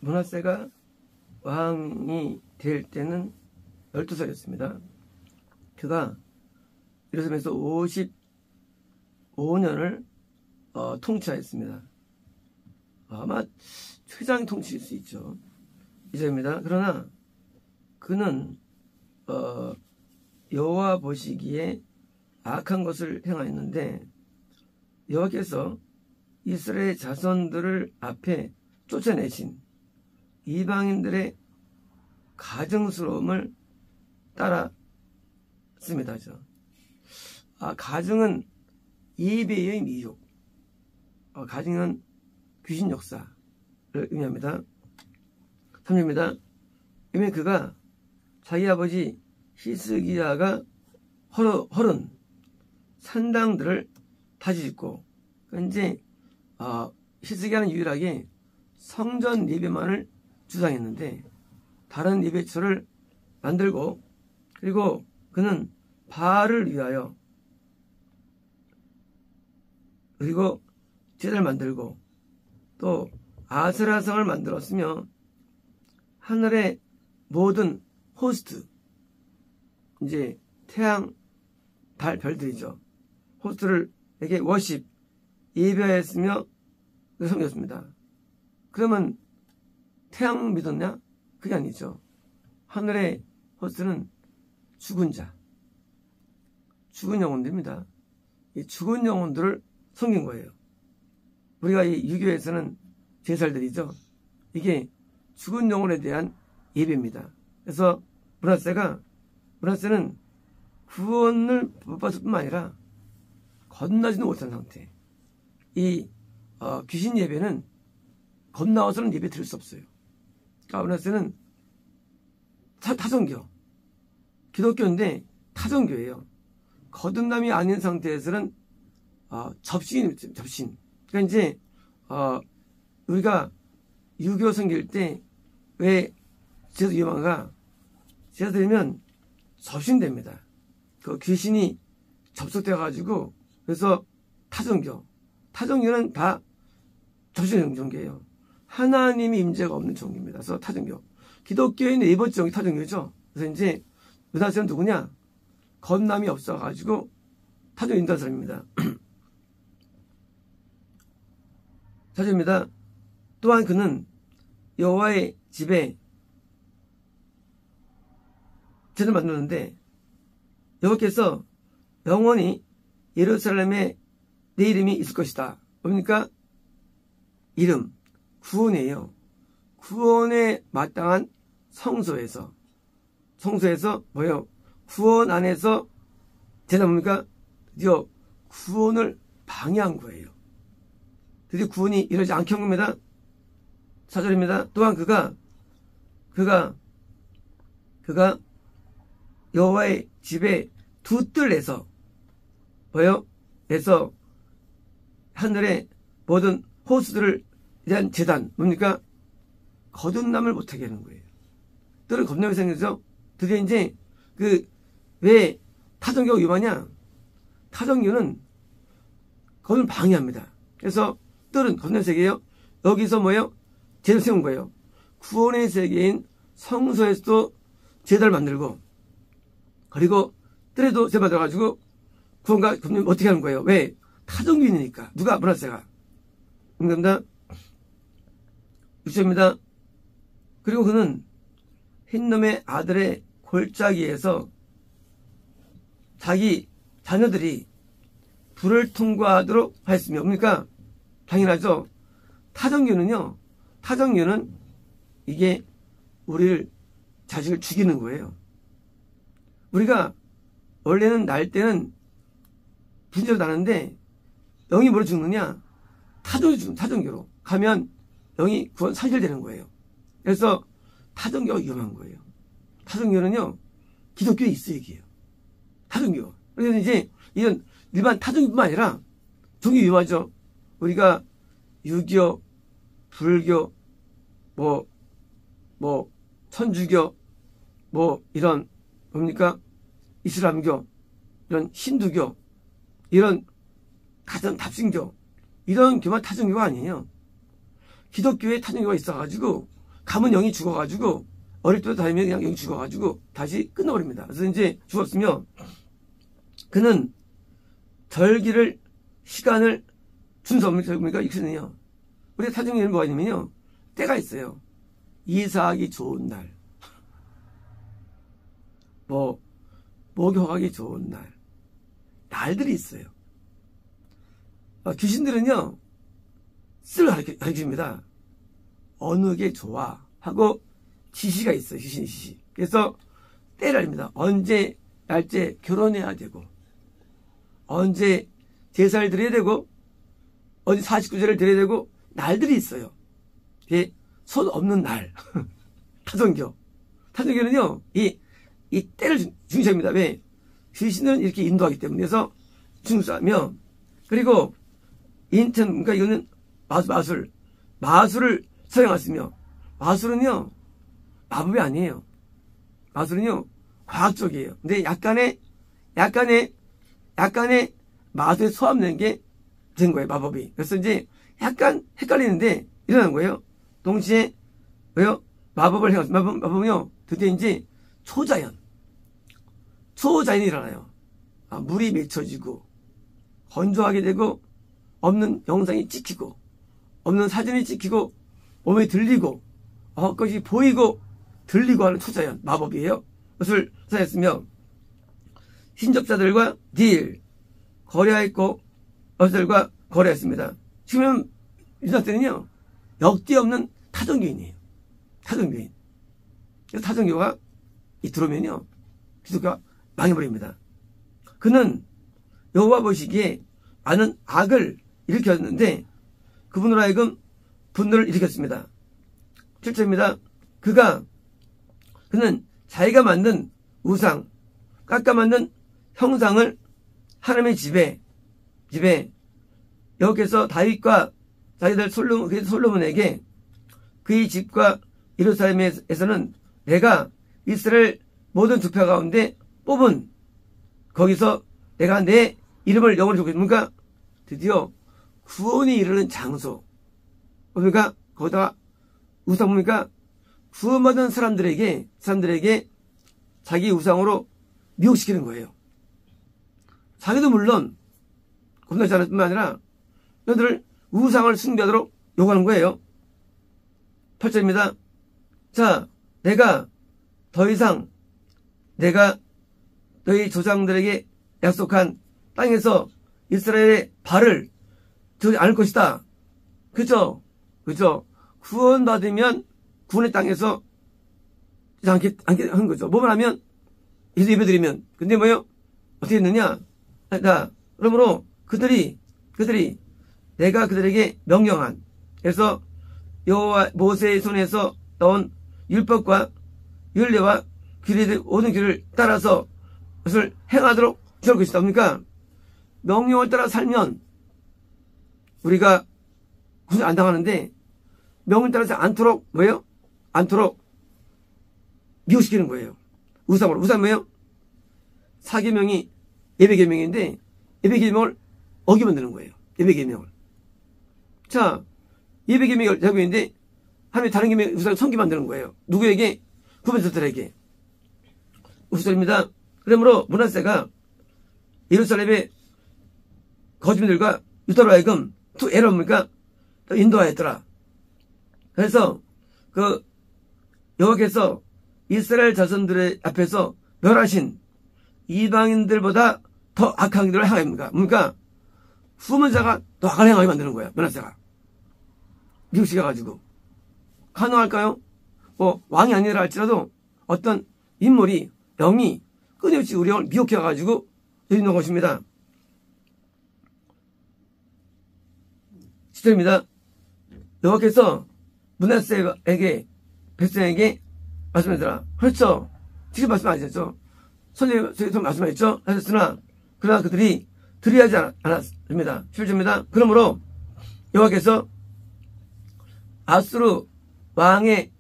므낫세가 왕이 될 때는 12살이었습니다. 그가 예루살렘에서 55년을 통치하였습니다. 아마 최장의 통치일 수 있죠. 이제입니다. 그러나 그는 여호와 보시기에 악한 것을 행하였는데 여호와께서 이스라엘 자손들을 앞에 쫓아내신 이방인들의 가증스러움을 따랐습니다. 가증은 이배의 미혹, 가증은 귀신 역사를 의미합니다. 3절입니다. 왜냐면 그가 자기 아버지 히스기야가 헐은 산당들을 다시 짓고, 이제 히스기야는 유일하게 성전 예배만을 주장했는데 다른 예배처를 만들고, 그리고 그는 바알을 위하여 그리고 제단을 만들고 또 아세라성을 만들었으며 하늘의 모든 호스트, 이제 태양, 달, 별들이죠. 호스트를 에게 워십, 예배하였으며 섬겼습니다. 그러면 태양 믿었냐? 그게 아니죠. 하늘의 호스트는 죽은 자, 죽은 영혼들입니다. 이 죽은 영혼들을 섬긴 거예요. 우리가 이 유교에서는 제살들이죠. 이게 죽은 영혼에 대한 예배입니다. 그래서 므낫세는 구원을 못 받을 뿐만 아니라 건너지도 못한 상태. 이 귀신 예배는 건너와서는 예배 드릴 수 없어요. 그러니까 므낫세는 타종교, 기독교인데 타종교예요. 거듭남이 아닌 상태에서는 접신이죠. 접신. 그러니까 이제 우리가 유교 섬길 때 왜 제사 유마가 제사 드리면 접신됩니다. 그 귀신이 접속돼 가지고, 그래서 타종교는 다 접신 종교예요. 하나님이 임재가 없는 종교입니다. 그래서 타종교. 기독교의 네 번째 종이 타종교죠. 그래서 이제 므낫세는 누구냐? 건남이 없어 가지고 타종 인도한 사람입니다. 4절입니다. 또한 그는 여호와의 집에 제단을 만드는데 여호와께서 영원히 예루살렘에 내 이름이 있을 것이다. 뭡니까? 이름, 구원이에요. 구원에 마땅한 성소에서 뭐예요? 구원 안에서 제단 뭡니까? 드디어 구원을 방해한 거예요. 드디어 구원이 이루어지지 않게 한 겁니다. 4절입니다. 또한 그가 여호와의 집에 두 뜰 내서 뭐예요? 내서 하늘의 모든 호수들을 대한 제단, 뭡니까? 거듭남을 못하게 하는 거예요. 뜰은 겁나게 생겼죠? 드디어 이제 왜 타종교가 위험하냐? 타종교는 그걸 방해합니다. 그래서 뜰은 겁나게 세계예요. 여기서 뭐예요? 제단을 세운 거예요. 구원의 세계인 성소에서도 제단을 만들고, 그리고 뜰에도 제단 만들어가지고 구원과 금융 어떻게 하는 거예요? 왜? 타종교인이니까. 누가? 므낫세가. 그런가? 6절입니다. 그리고 그는 흰놈의 아들의 골짜기에서 자기 자녀들이 불을 통과하도록 하였으며, 뭡니까? 당연하죠. 타종교는 이게 우리를, 자식을 죽이는 거예요. 우리가 원래는 날 때는 분재로 나는데 영이 뭐로 죽느냐? 타종교로 가면 영이 구원 사실되는 거예요. 그래서 타종교가 위험한 거예요. 타종교는요, 기독교에 있어 얘기해요. 타종교. 그래서 이제 이런 일반 타종교뿐만 아니라 종교 위험하죠. 우리가 유교, 불교, 천주교, 이런 뭡니까? 이슬람교, 이런 힌두교, 이런 가정 답신교, 이런 교만 타종교가 아니에요. 기독교에 타종교가 있어가지고 가문 영이 죽어가지고 어릴 때부터 다니면 그냥 영이 죽어가지고 다시 끊어버립니다. 그래서 이제 죽었으며 그는 절기를 시간을 준수합니까? 익히느냐. 우리가 타종에는 뭐가 있냐면요. 때가 있어요. 이사하기 좋은 날. 목욕하기 좋은 날. 날들이 있어요. 귀신들은요. 쓸 가르칩니다. 어느 게 좋아 하고 지시가 있어요. 귀신 지시. 그래서 때를 알립니다. 언제 날짜 결혼해야 되고 언제 제사를 드려야 되고 언제 49제를 드려야 되고 날들이 있어요. 손 없는 날. 타종교. 타종교는요. 이 때를 중시합니다. 왜? 귀신은 이렇게 인도하기 때문에. 그래서 중수하며 그리고 인천 그러니까 이거는 마술을 사용하시며 마술은요. 마법이 아니에요. 마술은요. 과학적이에요. 근데 약간의 마술에 소화되는 게 된 거예요. 마법이. 그래서 이제 약간 헷갈리는데 일어난 거예요. 동시에 왜요? 마법을 해요. 마법은요. 드디어 이제 초자연이 일어나요. 물이 맺혀지고 건조하게 되고 없는 영상이 찍히고 없는 사진이 찍히고 몸에 들리고 그것이 보이고 들리고 하는 초자연 마법이에요. 그것을 사용했으며 신접자들과 딜 거래하였고 어들과 거래했습니다. 지금 유다 때는요 역대 없는 타종교인이에요. 타종교인. 그래서 타종교가 들어오면요 기독교가 망해버립니다. 그는 여호와 보시기에 많은 악을 일으켰는데 그분으로 하여금 분노를 일으켰습니다. 7절입니다. 그는 자기가 만든 우상, 깎아 만든 형상을 하나님의 집에 여호와께서 다윗과 자기들 솔로몬에게 그의 집과 예루살렘에서는 내가 이스라엘 모든 주파 가운데 뽑은 거기서 내가 내 이름을 영원히 두고 있습니까? 드디어 구원이 이르는 장소. 그러니까 거기다가 우상 뭡니까? 구원받은 사람들에게 자기 우상으로 미혹시키는 거예요. 자기도 물론 겁나지 않을 뿐만 아니라 너희들을 우상을 숭배하도록 요구하는 거예요. 8절입니다. 자, 내가 더 이상 내가 너희 조상들에게 약속한 땅에서 이스라엘의 발을 두지 않을 것이다. 그죠? 구원받으면 구원의 땅에서 않게 하는 거죠. 뭐만 하면 예배드리면. 근데 뭐요? 어떻게 했느냐? 그러므로 그들이 내가 그들에게 명령한 그래서 여호와 모세의 손에서 나온 율법과 율례와 모든 길을 따라서 그것을 행하도록 할 것이다. 그러니까 명령을 따라 살면 우리가 구속 안 당하는데 명령을 따라서 않도록 뭐예요? 않도록 미혹시키는 거예요. 우상으로. 우상 뭐예요? 4계명이 예배계명인데 예배계명을 어기면 되는 거예요. 예배계명을. 자, 예배계명을 하고 있는데 하나님이 다른 계명 우상을 섬기면 되는 거예요. 누구에게? 구별자들에게. 50절입니다. 그러므로 므낫세가 예루살렘의 거짓들과 유다로 하여금 두 애를 뭡니까? 인도하였더라. 그래서 여호와께서 이스라엘 자손들의 앞에서 멸하신 이방인들보다 더 악한 일을 행합니다. 뭡니까? 후문자가 더 악을 행하게 만드는 거야. 므낫세가. 미혹시켜가지고. 가능할까요? 왕이 아니라 할지라도 어떤 인물이 영이 끊임없이 우리 영을 미혹해가지고 있는 것입니다. 10절입니다. 여호와께서 므낫세에게 백성에게 말씀하시더라. 그렇죠. 지금 말씀하셨죠. 선생님 말씀하셨죠. 하셨으나 그러나 그들이 들이하지 않았습니다. 7절입니다. 그러므로 여호와께서 아수르 왕의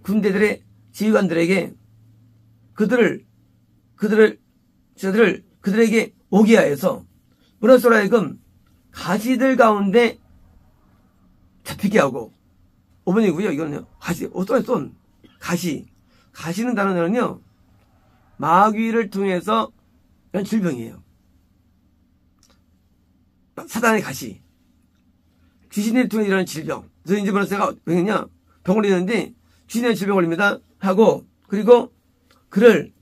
군대들의 지휘관들에게 그들에게 오게 하여서 므낫세로 하여금 가지들 가운데 잡히게 하고 5번이고요. 이거는요. 가시. 쏜. 가시. 가시는 단어는요. 마귀를 통해서 이런 질병이에요. 사단의 가시. 귀신을 통해 일어나는 질병. 그래서 이제 제가 왜 그러냐. 병을 있는데 귀신의 질병 걸립니다. 하고 그리고 그를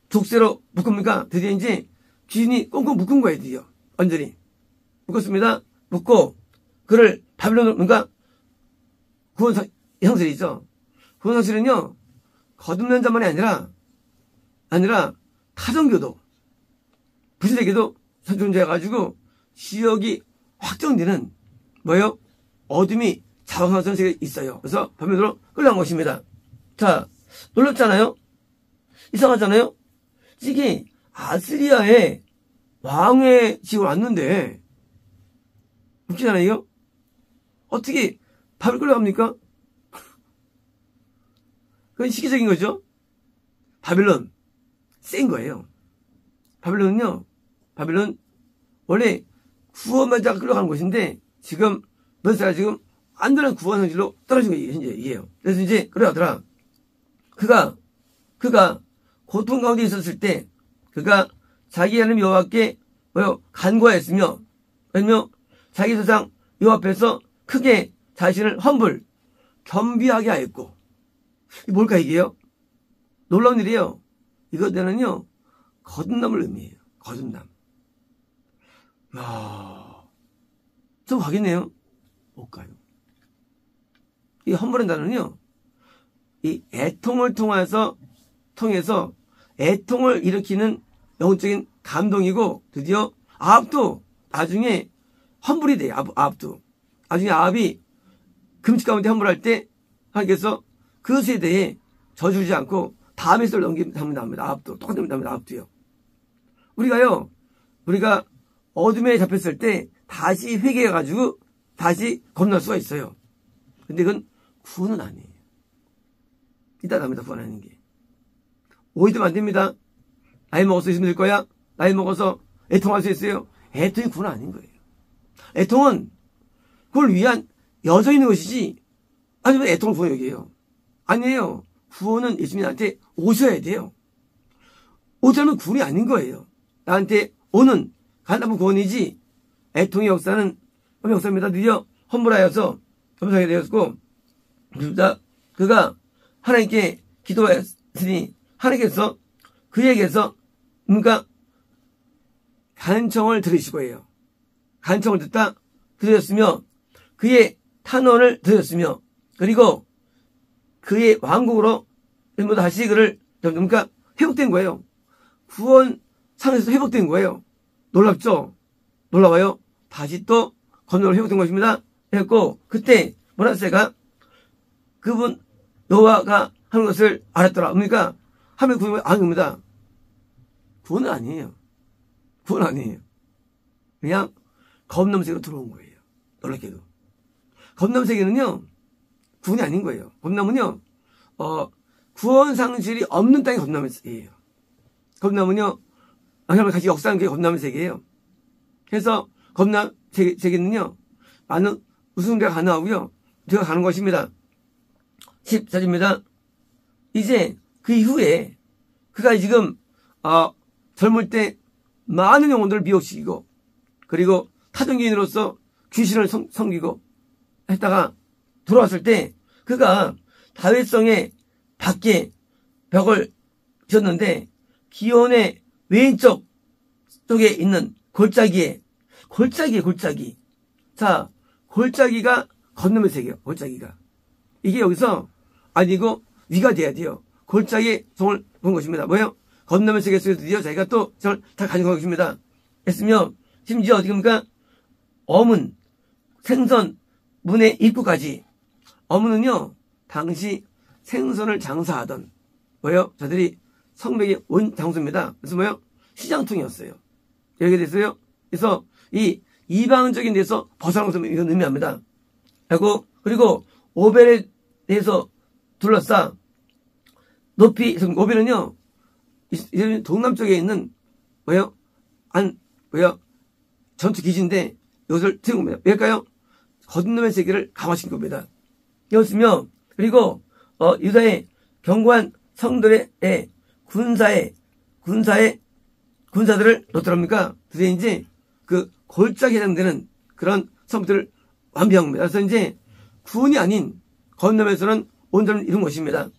족쇄로 묶습니까? 드디어 이제 귀신이 꽁꽁 묶은 거예요. 드디어. 완전히. 묶었습니다. 묶고 그를 바빌론으로 뭔가 구원 형설이죠. 구원 형설은요. 거듭난 자만이 아니라 타종교도 부시대교도 선존재해가지고 지역이 확정되는 뭐예요? 어둠이 자방하는 세계가 있어요. 그래서 바빌론으로 끌려간 것입니다. 자, 놀랍잖아요? 이상하잖아요? 이게 아스리아의 왕의 지금 왔는데 웃기잖아요? 어떻게 밥을 끌려갑니까? 그건 시기적인 거죠. 바빌론 센 거예요. 바빌론 원래 구원받자가 끌려가는 곳인데 지금 몇 지금 안전한 구원 성질로 떨어진 거예요. 현재 이게요. 그래서 이제 그러더라. 그가 고통 가운데 있었을 때 그가 자기 하나님 여호와께 간구하였으며 아니면 자기 조상 여호와 앞에서 크게 자신을 겸비하게 하였고 뭘까 이게요? 놀라운 일이에요. 이것들은요 거듭남을 의미해요. 거듭남. 좀 가겠네요. 못 가요. 이 험불한 단어는요 이 애통을 통해서 애통을 일으키는 영적인 감동이고 드디어 아합도 나중에 험불이 돼요. 아합도 나중에 아합이 금식 가운데 험불할 때 하나님께서 그 세대에 저주지 않고 다음의 세대를 넘깁니다. 아합도 똑같은 답니다. 아합도요. 우리가 어둠에 잡혔을 때 다시 회개해가지고 다시 건널 수가 있어요. 근데 그건 구원은 아니에요. 이따 답니다. 구원 아닌 게. 오해되면 안 됩니다. 나이 먹어서 있으면 될 거야? 나이 먹어서 애통할 수 있어요? 애통이 구원 아닌 거예요. 애통은 그걸 위한 여져 있는 것이지 아니면 애통을 구원 여기에요. 아니에요. 구원은 예수님한테 오셔야 돼요. 오지 않으면 구원이 아닌 거예요. 나한테 오는 간단한 구원이지 애통의 역사는 역사입니다. 드디어 험불하여서 겸손하게 되었고 그가 하나님께 기도했으니 하나님께서 그에게서 뭔가 간청을 들으시고요. 간청을 들으셨으며 그의 탄원을 들으셨으며 그리고 그의 왕국으로 모두 다시 그를 그러니까 회복된 거예요. 구원 상에서 회복된 거예요. 놀랍죠? 놀라워요? 다시 또 건너로 회복된 것입니다. 했고 그때 모나세가 그분 여호와가 하는 것을 알았더라. 그러니까 하면 구원이 아닙니다. 구원은 아니에요. 구원 아니에요. 그냥 겁남 세계로 들어온 거예요. 놀랍게도. 겁남 세계는요 구원이 아닌 거예요. 겁남은요 구원 상실이 없는 땅이 겁남의 세계예요. 겁남은요 하나님과 같이 역사하는 게 겁남의 세계예요. 그래서 겁남 세계는요 많은 우승대가 가능하고요. 제가 가는 것입니다. 14절입니다. 이제 그 이후에 그가 지금 젊을 때 많은 영혼들을 미혹시키고 그리고 타종교인으로서 귀신을 섬기고 했다가 돌아왔을 때 그가 다윗성의 밖에 벽을 지었는데 기온의 왼쪽 쪽에 있는 골짜기. 자, 골짜기가 건너면 세계요. 골짜기가. 이게 여기서 아니고 위가 돼야 돼요. 골짜기의 성을 본 것입니다. 뭐예요? 건너면 세계 속에서 드디어 자기가 또 성을 다 가진 것입니다. 했으며 심지어 어떻게 합니까? 어문, 생선, 문의 입구까지. 어문은요 당시 생선을 장사하던 뭐예요? 저들이 성벽의 온 장소입니다. 그래서 뭐예요? 시장통이었어요. 이렇게 됐어요. 그래서 이 이방적인 데서 벗어난 것을 이건 의미합니다. 그리고 오벨에 대해서 둘러싸 높이 오벨은요 동남쪽에 있는 뭐예요? 전투 기지인데 이것을 세운 겁니다. 왜일까요? 거듭남의 세계를 강화시킨 겁니다. 이었으며, 그리고 유다의 견고한 성들의 군사들을 어떠합니까? 그래서 이제 그 골짜기에 해당되는 그런 성들을 완비한 겁니다. 그래서 이제 군이 아닌 건너면서는 온전을 이룬 것입니다.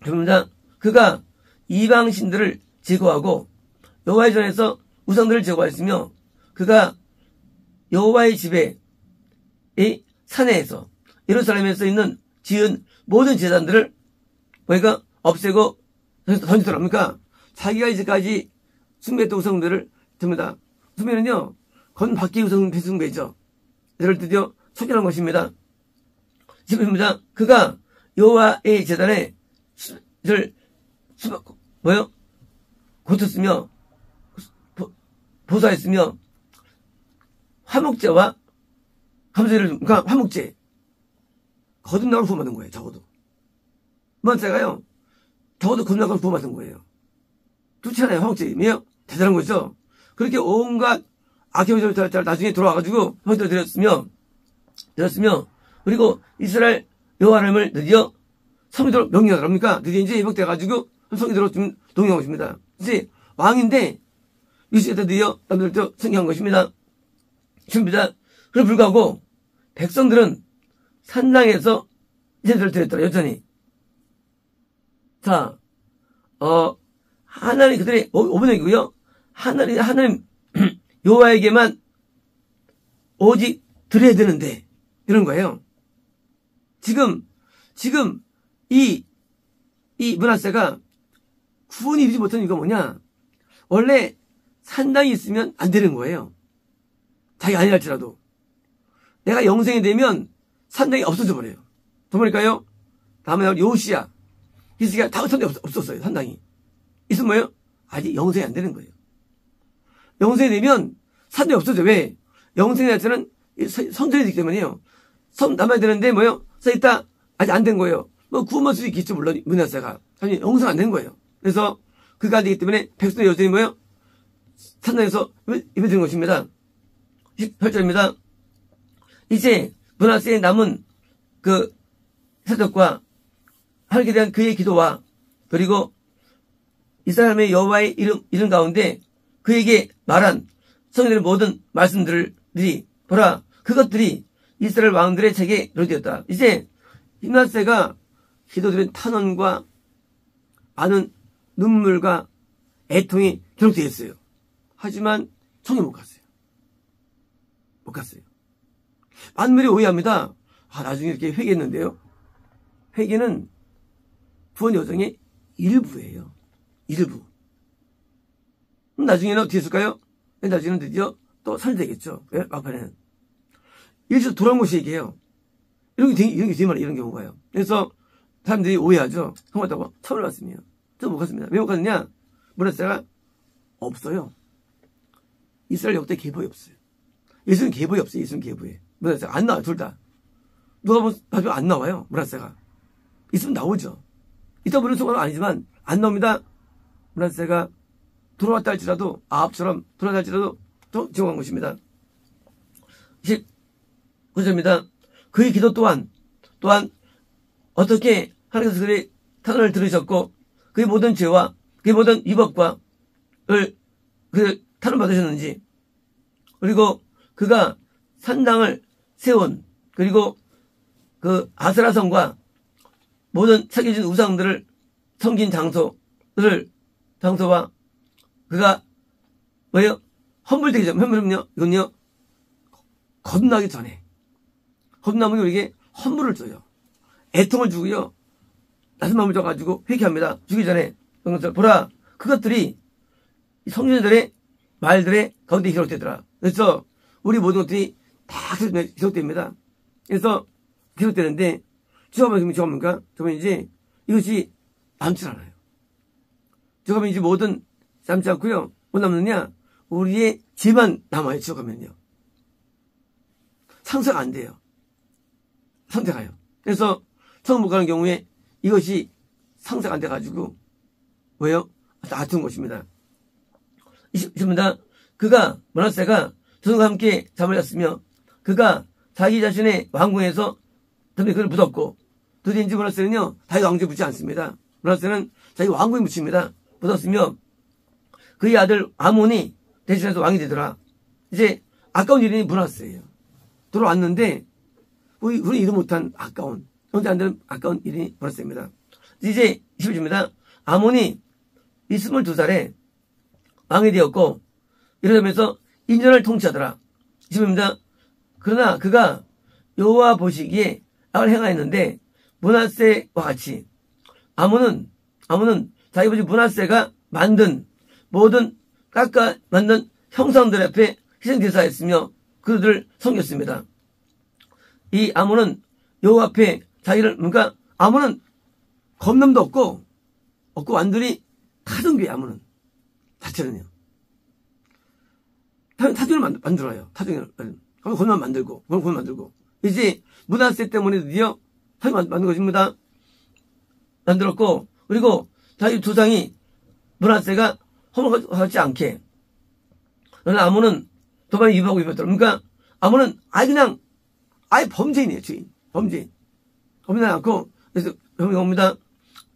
그럽니다. 그가 이방 신들을 제거하고 여호와의 전에서 우상들을 제거하였으며, 그가 여호와의 집에 이 산에서 예루살렘에서 있는 지은 모든 제단들을 그러니까 없애고 던지더랍니까? 자기가 이제까지 숭배했던 우상들을 듭니다. 숭배는요, 건 밖의 우상 숭배죠. 이를 드디어 소개한 것입니다. 지금입니다. 그가 여호와의 제단에 고쳤으며 보사했으며 화목제와 감사제를, 그러니까 화목제 거듭나걸 구원받은 거예요. 적어도 번째가요, 적어도 거듭나걸 구원받은 거예요. 좋지 않아요? 화목제이며 대단한 거죠. 그렇게 온갖 악행을 나중에 돌아와가지고 화목제를 드렸으며, 그리고 이스라엘 여호와 하나님을 드디어 성도로 명령하더랍니까? 드디어 이제 회복돼가지고 성도로 좀 동행한 것입니다. 이제 왕인데 이스라엘 드디어 남들도 승리한 것입니다. 줍니다. 그럼 불구하고 백성들은 산당에서 제사를 드렸더라, 여전히. 자, 하나님 그들의 5번역이고요. 하나님 여호와에게만 오직 드려야 되는데 이런 거예요. 지금 이 므낫세가 구원이 이루지 못한 이유가 뭐냐? 원래 산당이 있으면 안 되는 거예요. 자기가 아니랄지라도. 내가 영생이 되면 산당이 없어져 버려요. 그러니까요, 다음에 요시야, 히스기야 다 산당이 없었어요. 산당이. 있으면 뭐예요? 아직 영생이 안 되는 거예요. 영생이 되면 산당이 없어져. 왜? 영생의 자체는 선전이 되기 때문에요. 선 남아야 되는데 뭐예요? 써있다. 아직 안 된 거예요. 뭐 구원받을 수 있겠죠, 물론 므낫세가. 아니 영생 안 된 거예요. 그래서 그가 안 되기 때문에 백성의 여전히 뭐예요? 산당에서 예배드린 것입니다. 18절입니다. 이제 므낫세의 남은 그 세력과 하나님께 대한 그의 기도와 그리고 이스라엘의 여호와의 이름 가운데 그에게 말한 성경의 모든 말씀들이 보라, 그것들이 이스라엘 왕들의 책에 기록되었다. 이제 므낫세가 기도드린 탄원과 많은 눈물과 애통이 기록되어 있어요. 하지만 총에 못 갔어요. 못 갔어요. 많은 분들이 오해합니다. 나중에 이렇게 회개했는데요. 회개는 구원 여정의 일부예요. 일부. 나중에는 어떻게 했을까요? 나중에는 드디어 또 살되겠죠. 왜? 막판에는. 일시로 돌아온 것이 얘기해요. 이런 게 되게 많아요. 이런 경우가요. 그래서 사람들이 오해하죠. 성공했다고 처음을 갔으며. 저 못 갔습니다. 왜 못 갔느냐? 므낫세가 없어요. 이스라엘 역대 계보에 없어요. 예수는 계보에 없어요. 예수는 계보에. 므낫세가 안 나와요. 둘 다. 누가 보면 나중에 안 나와요. 므낫세가. 있으면 나오죠. 있다 보는 순간은 아니지만 안 나옵니다. 므낫세가 돌아왔다 할지라도 아합처럼 돌아왔다 할지라도 또 지옥한 것입니다. 19절입니다. 그의 기도 또한 어떻게 하나님께서 그의 탄원을 들으셨고 그의 모든 죄와 그의 모든 위법과 그 탄원 받으셨는지, 그리고 그가 산당을 세운 그리고 그 아스라성과 모든 새겨진 우상들을 섬긴 장소와 그가 뭐예요? 헌물되기 전, 헌물은요, 이건요, 거듭나기 전에. 거듭나면 우리에게 헌물을 줘요. 애통을 주고요. 낮은 마음을 줘가지고 회개합니다. 주기 전에. 보라, 그것들이 성전들의 말들의 가운데 기록되더라. 그래서 우리 모든 것들이 다 기록됩니다. 그래서 기록되는데, 죄가 저는 이제 이것이 남지 않아요. 죄가 이제 뭐든 남지 않고요. 뭐 남느냐? 우리의 죄만 남아요. 지어가면요. 상쇄가 안 돼요. 상쇄가요. 그래서 처음 못 가는 경우에 이것이 상쇄가 안 돼가지고 왜요? 다툰 것입니다. 20입니다. 그가 므낫세가 조선과 함께 잠을 잤으며 그가 자기 자신의 왕궁에서 다음에 그걸 묻었고, 드디어 이제 므낫세는요, 다윗 왕조에 묻지 않습니다. 므낫세는 자기 왕궁에 묻힙니다. 묻었으며, 그의 아들 아몬이 대신해서 왕이 되더라. 이제 아까운 일이 므낫세예요. 돌아왔는데, 우리 이도 못한 아까운, 형제 안 되는 아까운 일이 므낫세입니다. 이제 20절입니다. 아몬이 22살에 왕이 되었고, 이러면서 인전을 통치하더라. 20절입니다. 그러나 그가 여호와 보시기에 악을 행하였는데 므낫세와 같이 아몬은 자기 아버지 므낫세가 만든 모든 깎아 만든 형상들 앞에 희생제사했으며 그들을 섬겼습니다. 이 아몬은 여호와 앞에 자기를 그러니까 아몬은 겁남도 없고 완전히 타정교회 아몬은 자체는요. 타정을 만들어요. 타정을 그만 만들고 이제 므낫세 때문에 드디어 타정 만든 것입니다. 만들었고 그리고 자기 조상이 므낫세가 허물하지 않게 그러나 아몬은 도반에 위협하고 있었더라. 그러니까 아몬은 아예 범죄인이에요. 주인 범죄인 겁나지 않고 그래서 봅니다.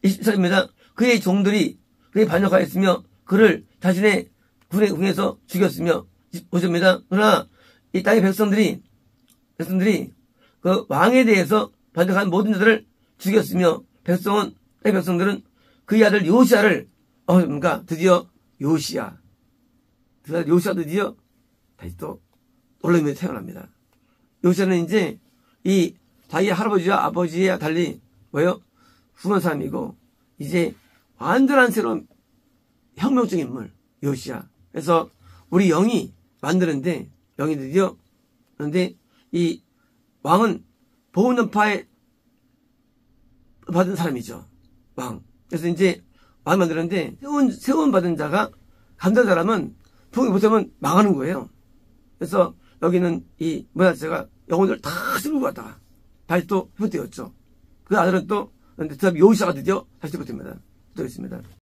24절입니다. 그의 종들이 그에 반역하였으며 그를 자신의 궁에서 죽였으며 25절입니다. 그러나 이 땅의 백성들이 그 왕에 대해서 반역한 모든 자들을 죽였으며 땅의 백성들은 그의 아들 요시아를 그러니까 드디어 요시아 드디어 다시 또 놀라움이 태어납니다. 요시아는 이제 이 자기 할아버지와 아버지와 달리 훌륭한 사람이고 이제 완전한 새로운 혁명적인 인물 요시아. 그래서 우리 영이 만드는데 영이 드디어 그런데 이 왕은 보호는파에 받은 사람이죠. 왕. 그래서 이제 왕 만드는데 세운 받은 자가 감당한 사람은 통이 못하면 망하는 거예요. 그래서 여기는 이 므낫세가 영혼들을 다 쓸고 갔다가 다시 또 회복되었죠. 그 아들은 또 요시아가 드디어 다시 회복됩니다. 또 있습니다.